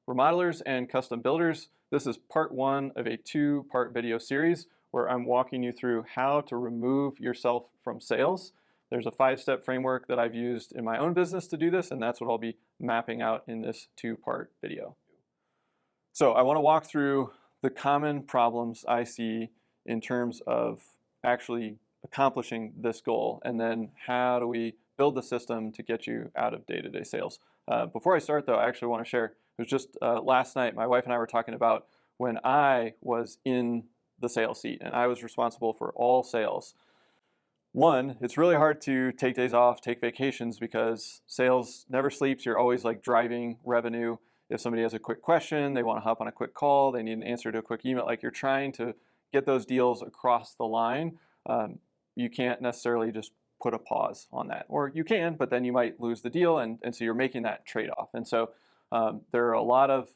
Remodelers and custom builders. This is part one of a two-part video series where I'm walking you through how to remove yourself from sales. There's a 5-step framework that I've used in my own business to do this, and that's what I'll be mapping out in this two-part video. So I want to walk through the common problems I see in terms of actually accomplishing this goal, and then how do we build the system to get you out of day-to-day sales. Before I start though, I actually want to share, it was just last night, my wife and I were talking about when I was in the sales seat and I was responsible for all sales. One, it's really hard to take days off, take vacations, because sales never sleeps. You're always like driving revenue. If somebody has a quick question, they want to hop on a quick call, they need an answer to a quick email, like you're trying to get those deals across the line. You can't necessarily just put a pause on that, or you can, but then you might lose the deal, and so you're making that trade-off. And so there are a lot of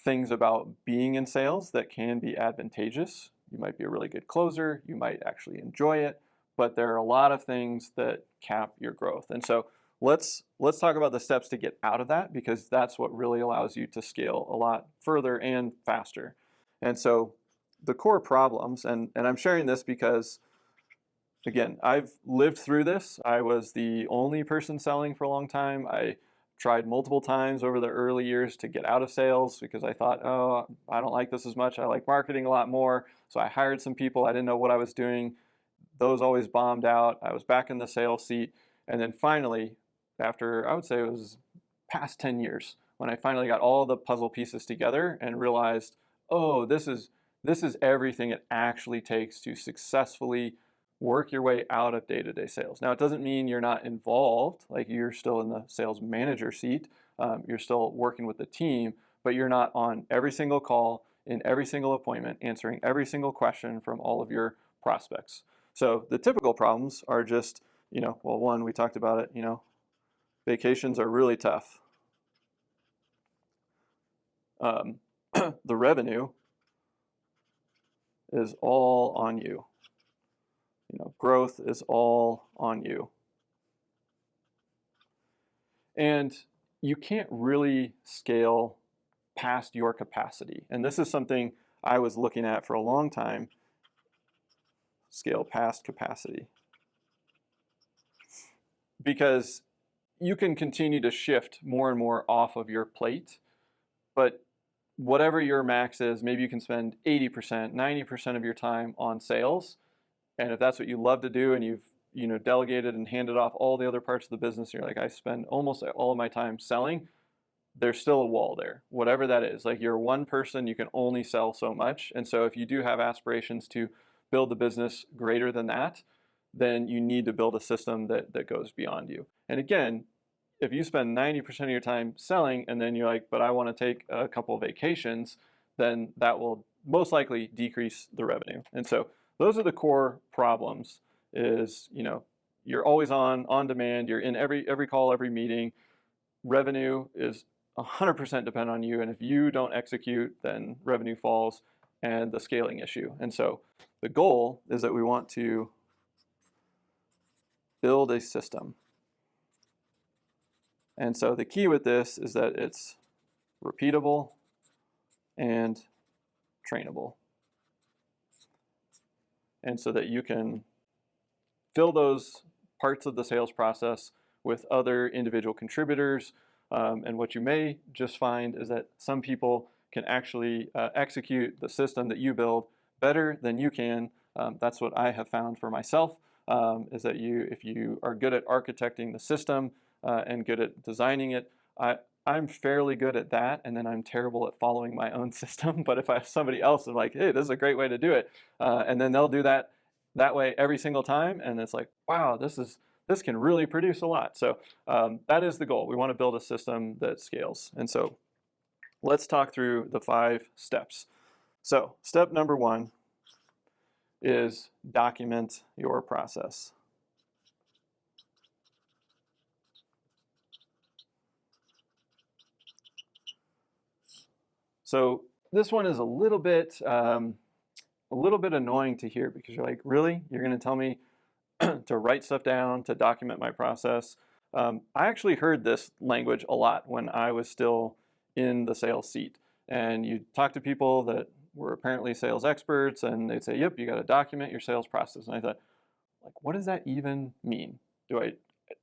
things about being in sales that can be advantageous. You might be a really good closer, you might actually enjoy it, but there are a lot of things that cap your growth. And so let's talk about the steps to get out of that, because that's what really allows you to scale a lot further and faster. And so the core problems, and I'm sharing this because, again, I've lived through this. I was the only person selling for a long time. I tried multiple times over the early years to get out of sales because I thought, oh, I don't like this as much. I like marketing a lot more. So I hired some people. I didn't know what I was doing. Those always bombed out. I was back in the sales seat. And then finally, after, I would say it was past 10 years, when I finally got all the puzzle pieces together and realized, oh, this is everything it actually takes to successfully work your way out of day-to-day sales. Now, it doesn't mean you're not involved, like you're still in the sales manager seat, you're still working with the team, but you're not on every single call, in every single appointment, answering every single question from all of your prospects. So the typical problems are just, well, one, we talked about it, vacations are really tough. The revenue is all on you. Growth is all on you. And you can't really scale past your capacity. And this is something I was looking at for a long time. Scale past capacity. Because you can continue to shift more and more off of your plate, but whatever your max is, maybe you can spend 80%, 90% of your time on sales. And if that's what you love to do, and you've delegated and handed off all the other parts of the business, and you're like, I spend almost all of my time selling, there's still a wall there, whatever that is. Like, you're one person, you can only sell so much. And so if you do have aspirations to build the business greater than that, then you need to build a system that goes beyond you. And again, if you spend 90% of your time selling, and then you're like, but I want to take a couple of vacations, then that will most likely decrease the revenue. And so those are the core problems. Is, you're always on demand, you're in every call, every meeting. Revenue is 100% dependent on you, and if you don't execute, then revenue falls, and the scaling issue. And so the goal is that we want to build a system. And so the key with this is that it's repeatable and trainable. And so that you can fill those parts of the sales process with other individual contributors. And what you may just find is that some people can actually execute the system that you build better than you can. That's what I have found for myself, is that if you are good at architecting the system and good at designing it, I'm fairly good at that, and then I'm terrible at following my own system. But if I have somebody else, I'm like, hey, this is a great way to do it. And then they'll do that way every single time, and it's like, wow, this can really produce a lot. So that is the goal. We want to build a system that scales. And so let's talk through the 5 steps. So step number 1 is document your process. So this one is a little bit annoying to hear, because you're like, really? You're going to tell me to write stuff down, to document my process? I actually heard this language a lot when I was still in the sales seat. And you talk to people that were apparently sales experts, and they'd say, yep, you got to document your sales process. And I thought, like, what does that even mean?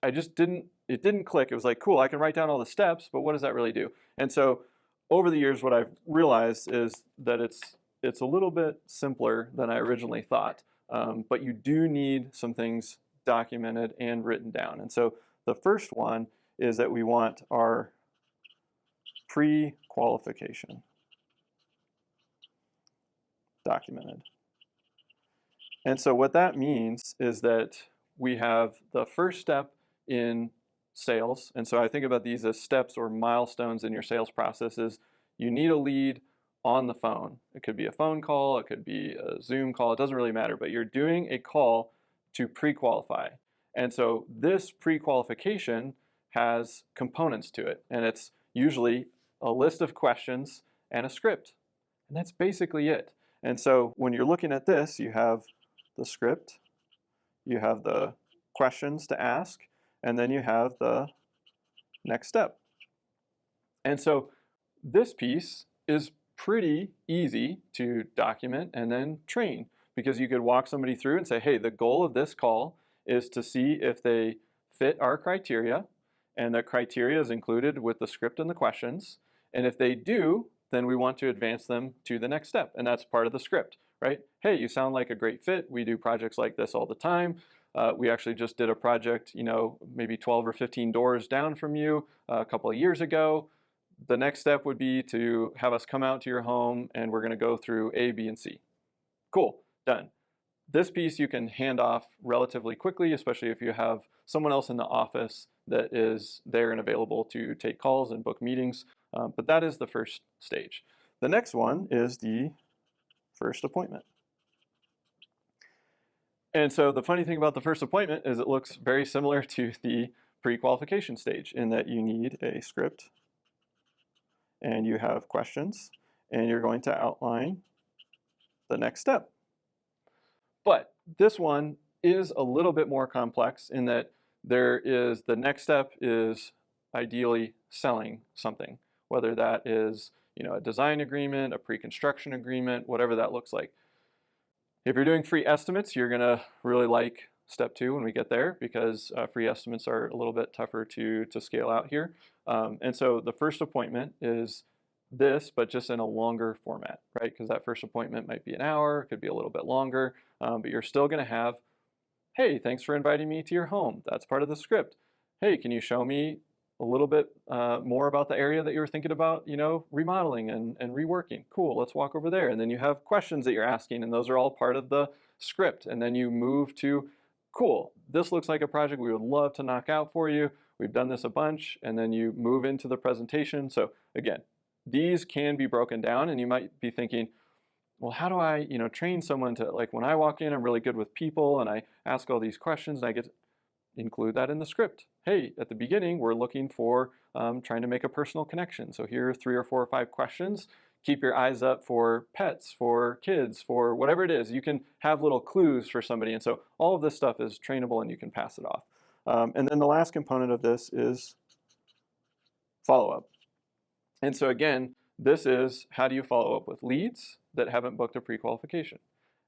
I just didn't, it didn't click. It was like, cool, I can write down all the steps, but what does that really do? And so over the years, what I've realized is that it's a little bit simpler than I originally thought. But you do need some things documented and written down. And so the first one is that we want our pre-qualification documented. And so what that means is that we have the first step in sales. And so I think about these as steps or milestones in your sales process is you need a lead on the phone. It could be a phone call, it could be a Zoom call, it doesn't really matter, but you're doing a call to pre-qualify. And so this pre-qualification has components to it, and it's usually a list of questions and a script. And that's basically it. And so when you're looking at this, you have the script, you have the questions to ask, and then you have the next step. And so this piece is pretty easy to document and then train, because you could walk somebody through and say, hey, the goal of this call is to see if they fit our criteria, and that criteria is included with the script and the questions. And if they do, then we want to advance them to the next step, and that's part of the script, right? Hey, you sound like a great fit. We do projects like this all the time. We actually just did a project, maybe 12 or 15 doors down from you a couple of years ago. The next step would be to have us come out to your home, and we're going to go through A, B, and C. Cool, done. This piece you can hand off relatively quickly, especially if you have someone else in the office that is there and available to take calls and book meetings. But that is the first stage. The next one is the first appointment. And so the funny thing about the first appointment is it looks very similar to the pre-qualification stage in that you need a script and you have questions and you're going to outline the next step. But this one is a little bit more complex in that the next step is ideally selling something, whether that is a design agreement, a pre-construction agreement, whatever that looks like. If you're doing free estimates, you're going to really like step 2 when we get there, because free estimates are a little bit tougher to scale out here. And so the first appointment is this, but just in a longer format, right? Because that first appointment might be an hour, it could be a little bit longer, but you're still going to have, hey, thanks for inviting me to your home. That's part of the script. Hey, can you show me a little bit more about the area that you're thinking about, remodeling and reworking? Cool, let's walk over there. And then you have questions that you're asking, and those are all part of the script. And then you move to, cool, this looks like a project we would love to knock out for you. We've done this a bunch. And then you move into the presentation. So again, these can be broken down, and you might be thinking, well, how do I, train someone to, like, when I walk in, I'm really good with people and I ask all these questions and I get to include that in the script. Hey, at the beginning, we're looking for trying to make a personal connection. So here are 3 or 4 or 5 questions. Keep your eyes up for pets, for kids, for whatever it is. You can have little clues for somebody. And so all of this stuff is trainable and you can pass it off. And then the last component of this is follow-up. And so again, this is how do you follow up with leads that haven't booked a pre-qualification?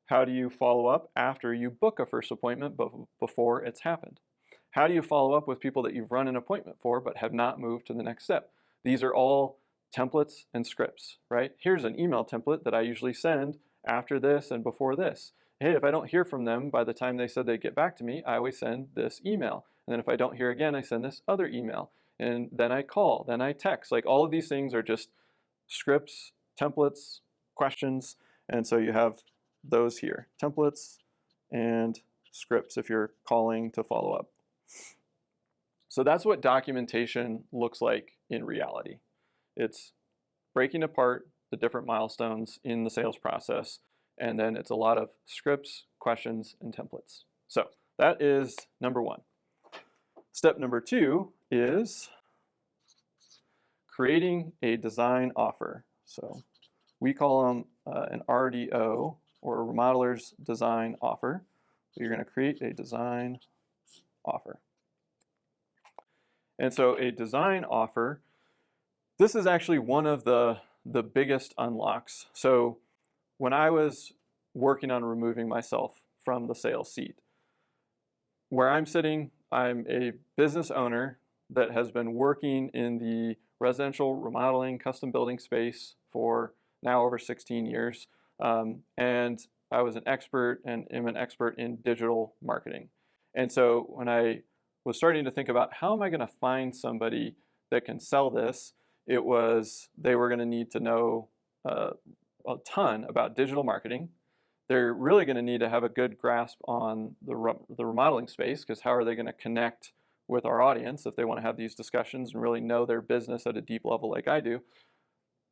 How do you follow up after you book a first appointment but before it's happened? How do you follow up with people that you've run an appointment for but have not moved to the next step? These are all templates and scripts, right? Here's an email template that I usually send after this and before this. Hey, if I don't hear from them by the time they said they'd get back to me, I always send this email. And then if I don't hear again, I send this other email. And then I call, then I text. Like, all of these things are just scripts, templates, questions. And so you have those here, templates and scripts if you're calling to follow up. So that's what documentation looks like in reality. It's breaking apart the different milestones in the sales process, and then it's a lot of scripts, questions, and templates. So that is number 1. Step number 2 is creating a design offer. So we call them an RDO, or a Remodeler's design offer. So you're going to create a design offer. And so a design offer This is actually one of the biggest unlocks. So when I was working on removing myself from the sales seat, where I'm sitting, I'm a business owner that has been working in the residential remodeling, custom building space for now over 16 years. And I was an expert and am an expert in digital marketing. And so when I was starting to think about how am I going to find somebody that can sell this, it was they were going to need to know uh, a ton about digital marketing. They're really going to need to have a good grasp on the remodeling space, because how are they going to connect with our audience if they want to have these discussions and really know their business at a deep level like I do.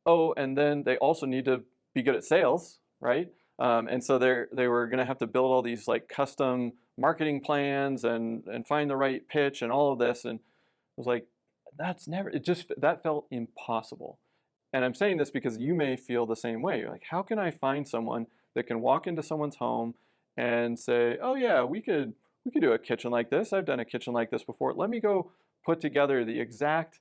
Oh, and then they also need to be good at sales, right? And so they were going to have to build all these like custom marketing plans and find the right pitch and all of this. And I was like, that's never, it just, that felt impossible. And I'm saying this because you may feel the same way. You're like, how can I find someone that can walk into someone's home and say, oh yeah, we could do a kitchen like this. I've done a kitchen like this before. Let me go put together the exact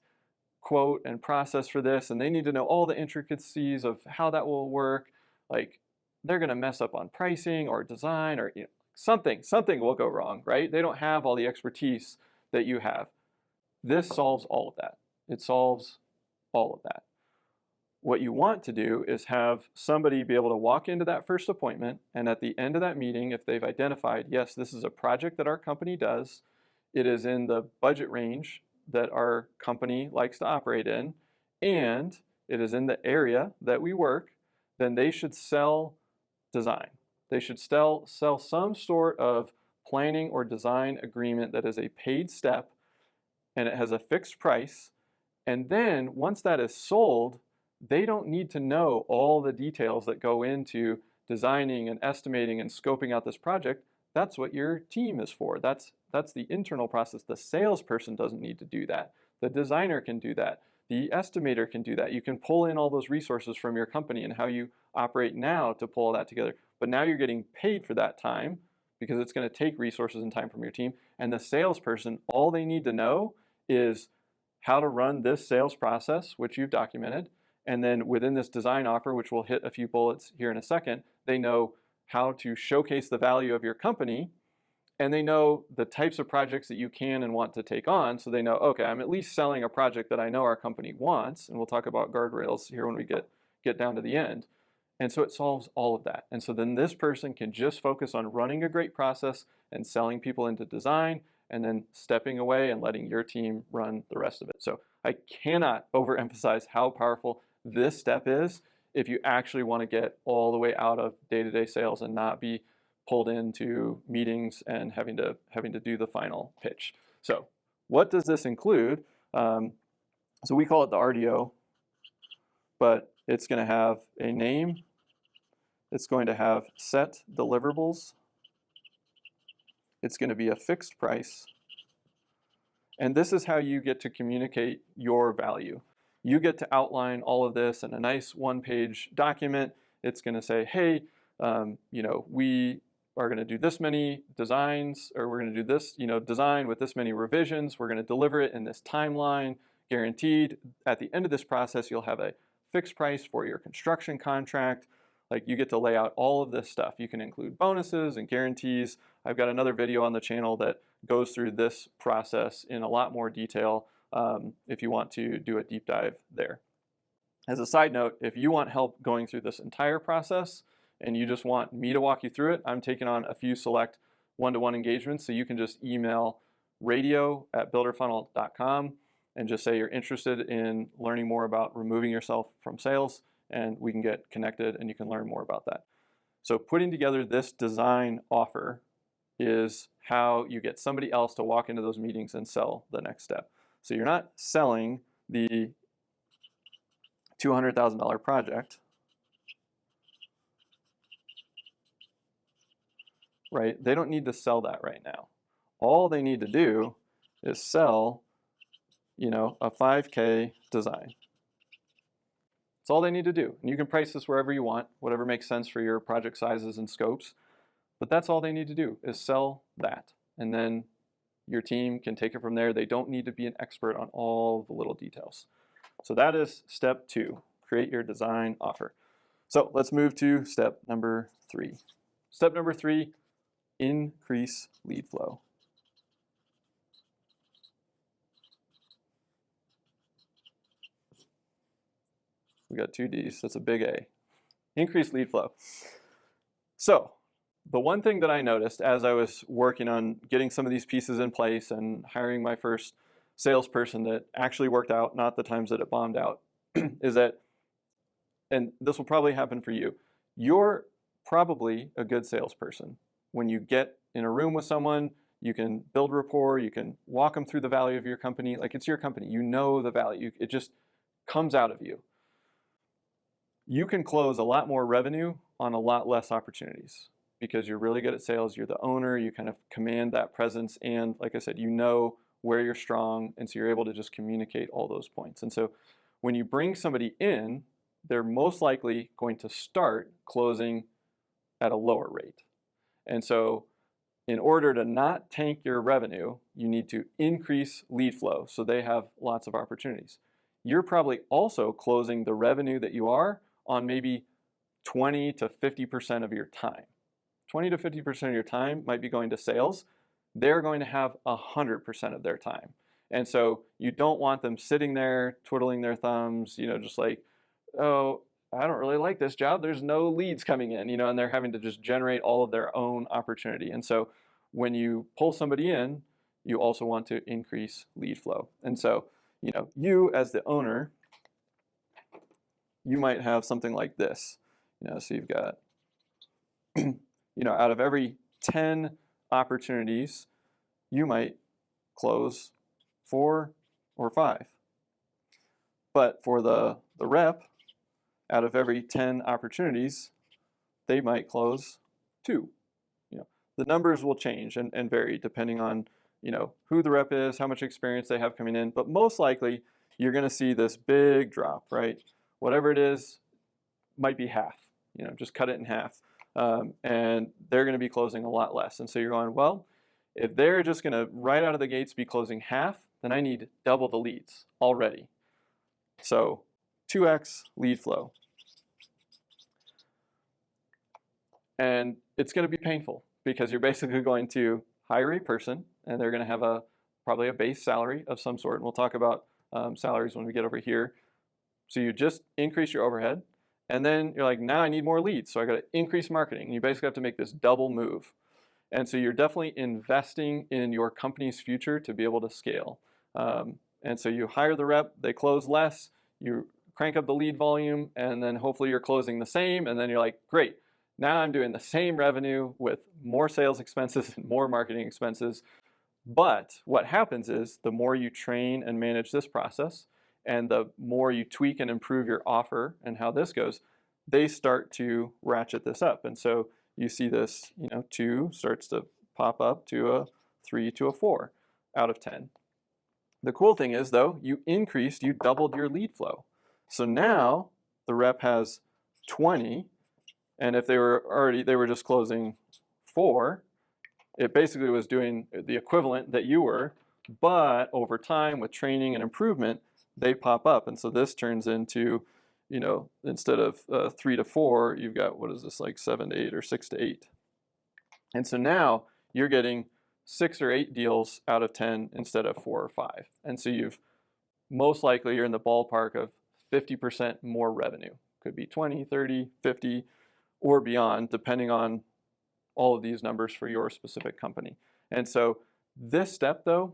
quote and process for this, and they need to know all the intricacies of how that will work. Like, they're going to mess up on pricing or design, or something will go wrong, right? They don't have all the expertise that you have. This solves all of that. It solves all of that. What you want to do is have somebody be able to walk into that first appointment, and at the end of that meeting, if they've identified, yes, this is a project that our company does, it is in the budget range that our company likes to operate in, and it is in the area that we work, then they should sell design. They should sell some sort of planning or design agreement that is a paid step and it has a fixed price. And then once that is sold, they don't need to know all the details that go into designing and estimating and scoping out this project. That's what your team is for. That's the internal process. The salesperson doesn't need to do that. The designer can do that. The estimator can do that. You can pull in all those resources from your company and how you operate now to pull all that together. But now you're getting paid for that time because it's going to take resources and time from your team. And the salesperson, all they need to know is how to run this sales process, which you've documented. And then within this design offer, which we'll hit a few bullets here in a second, they know how to showcase the value of your company, and they know the types of projects that you can and want to take on. So they know, okay, I'm at least selling a project that I know our company wants, and we'll talk about guardrails here when we get down to the end. And so it solves all of that. And so then this person can just focus on running a great process and selling people into design, and then stepping away and letting your team run the rest of it. So I cannot overemphasize how powerful this step is if you actually want to get all the way out of day-to-day sales and not be pulled into meetings and having to do the final pitch. So what does this include? So we call it the RDO, but it's going to have a name. It's going to have set deliverables. It's going to be a fixed price. And this is how you get to communicate your value. You get to outline all of this in a nice one-page document. It's going to say, hey, we are going to do this many designs, or we're going to do this, design with this many revisions. We're going to deliver it in this timeline, guaranteed. At the end of this process, you'll have a fixed price for your construction contract. Like, you get to lay out all of this stuff. You can include bonuses and guarantees. I've got another video on the channel that goes through this process in a lot more detail if you want to do a deep dive there. As a side note, if you want help going through this entire process and you just want me to walk you through it, I'm taking on a few select one-to-one engagements, so you can just email radio@builderfunnel.com and just say you're interested in learning more about removing yourself from sales, and we can get connected and you can learn more about that. So putting together this design offer is how you get somebody else to walk into those meetings and sell the next step. So you're not selling the $200,000 project, right? They don't need to sell that right now. All they need to do is sell, a 5K design. That's all they need to do. And you can price this wherever you want, whatever makes sense for your project sizes and scopes. But that's all they need to do is sell that. And then your team can take it from there. They don't need to be an expert on all the little details. So that is step 2, create your design offer. So let's move to step number 3. Step number 3, increase lead flow. We got 2 D's, that's a big A. Increase lead flow. So the one thing that I noticed as I was working on getting some of these pieces in place and hiring my first salesperson that actually worked out, not the times that it bombed out, is that, and this will probably happen for you, you're probably a good salesperson. When you get in a room with someone, you can build rapport, you can walk them through the value of your company, like it's your company, you know the value, it just comes out of you. You can close a lot more revenue on a lot less opportunities because you're really good at sales, you're the owner, you kind of command that presence, and like I said, you know where you're strong, and so you're able to just communicate all those points. And so when you bring somebody in, they're most likely going to start closing at a lower rate. And so in order to not tank your revenue, you need to increase lead flow so they have lots of opportunities. You're probably also closing the revenue that you are on maybe 20 to 50% of your time. 20 to 50% of your time might be going to sales. They're going to have 100% of their time. And so you don't want them sitting there twiddling their thumbs, just like, oh, I don't really like this job. There's no leads coming in, and they're having to just generate all of their own opportunity. And so when you pull somebody in, you also want to increase lead flow. And so, you as the owner, you might have something like this. So you've got, out of every 10 opportunities, you might close 4 or 5. But for the rep, out of every 10 opportunities, they might close 2. The numbers will change and vary depending on, who the rep is, how much experience they have coming in. But most likely, you're going to see this big drop, right? Whatever it is, might be half. Just cut it in half. And they're going to be closing a lot less. And so you're going, well, if they're just going to right out of the gates be closing half, then I need double the leads already. So 2x lead flow. And it's going to be painful because you're basically going to hire a person and they're going to have probably a base salary of some sort. And we'll talk about salaries when we get over here. So you just increase your overhead. And then you're like, now I need more leads. So I got to increase marketing. And you basically have to make this double move. And so you're definitely investing in your company's future to be able to scale. And so you hire the rep, they close less, you crank up the lead volume, and then hopefully you're closing the same. And then you're like, great, now I'm doing the same revenue with more sales expenses and more marketing expenses. But what happens is the more you train and manage this process, and the more you tweak and improve your offer and how this goes, they start to ratchet this up. And so you see this, 2 starts to pop up to a 3 to a 4 out of 10. The cool thing is, though, you doubled your lead flow. So now the rep has 20, and if they were just closing 4, it basically was doing the equivalent that you were, but over time with training and improvement, they pop up. And so this turns into, instead of 3 to 4, you've got, what is this, like 7 to 8 or 6 to 8. And so now you're getting 6 or 8 deals out of 10 instead of 4 or 5. And so you're in the ballpark of 50% more revenue. Could be 20, 30, 50, or beyond, depending on all of these numbers for your specific company. And so this step, though,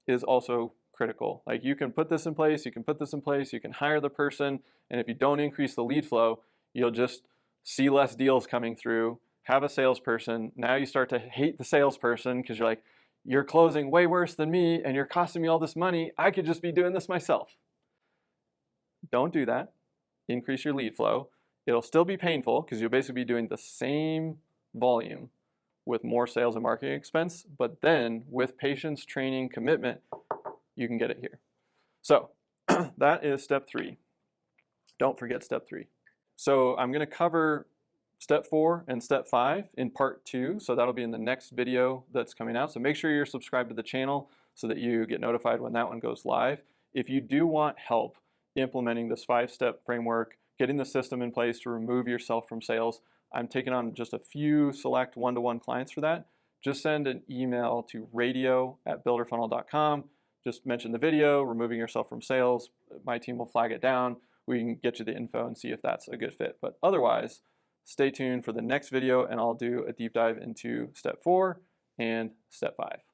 is also critical. Like, you can put this in place, you can hire the person, and if you don't increase the lead flow, you'll just see less deals coming through, have a salesperson. Now you start to hate the salesperson because you're like, you're closing way worse than me and you're costing me all this money. I could just be doing this myself. Don't do that. Increase your lead flow. It'll still be painful because you'll basically be doing the same volume with more sales and marketing expense, but then with patience, training, commitment, you can get it here. So that is step 3. Don't forget step 3. So I'm going to cover step 4 and step 5 in part 2. So that'll be in the next video that's coming out. So make sure you're subscribed to the channel so that you get notified when that one goes live. If you do want help implementing this 5-step framework, getting the system in place to remove yourself from sales. I'm taking on just a few select one-to-one clients for that. Just send an email to radio@builderfunnel.com. Just mention the video, removing yourself from sales. My team will flag it down. We can get you the info and see if that's a good fit. But otherwise, stay tuned for the next video and I'll do a deep dive into step 4 and step 5.